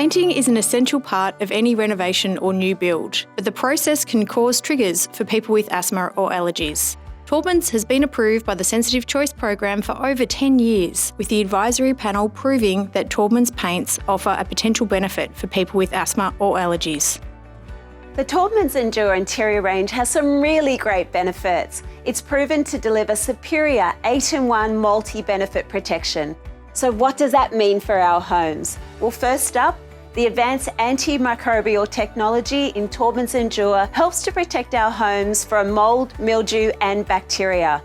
Painting is an essential part of any renovation or new build, but the process can cause triggers for people with asthma or allergies. Taubmans has been approved by the Sensitive Choice program for over 10 years, with the advisory panel proving that Taubmans paints offer a potential benefit for people with asthma or allergies. The Taubmans Endure interior range has some really great benefits. It's proven to deliver superior 8-in-1 multi-benefit protection. So what does that mean for our homes? Well, first up, the advanced anti-microbial technology in Taubmans Endure helps to protect our homes from mold, mildew and bacteria.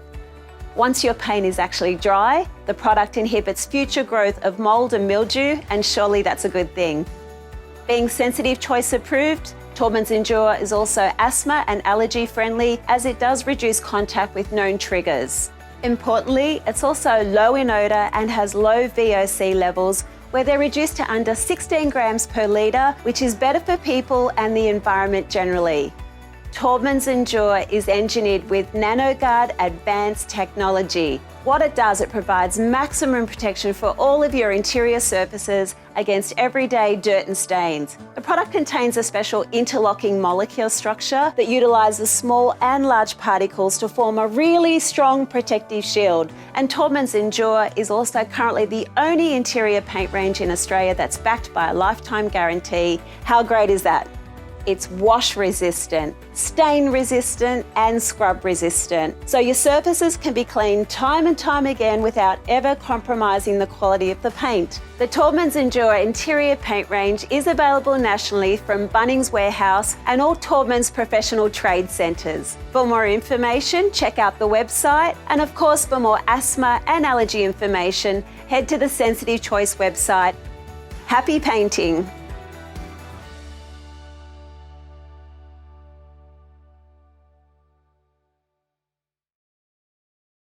Once your paint is actually dry, the product inhibits future growth of mold and mildew, and surely that's a good thing. Being Sensitive Choice approved, Taubmans Endure is also asthma and allergy friendly, as it does reduce contact with known triggers. Importantly, it's also low in odour and has low VOC levels, where they're reduced to under 16 grams per litre, which is better for people and the environment generally. Taubmans Endure is engineered with NanoGuard advanced technology. What it does, it provides maximum protection for all of your interior surfaces against everyday dirt and stains. The product contains a special interlocking molecular structure that utilises small and large particles to form a really strong protective shield. And Taubmans Endure is also currently the only interior paint range in Australia that's backed by a lifetime guarantee. How great is that? It's wash resistant, stain resistant and scrub resistant. So your surfaces can be cleaned time and time again without ever compromising the quality of the paint. The Taubmans Endure interior paint range is available nationally from Bunnings Warehouse and all Taubmans professional trade centres. For more information, check out the website, and of course for more asthma and allergy information, head to the Sensitive Choice website. Happy painting!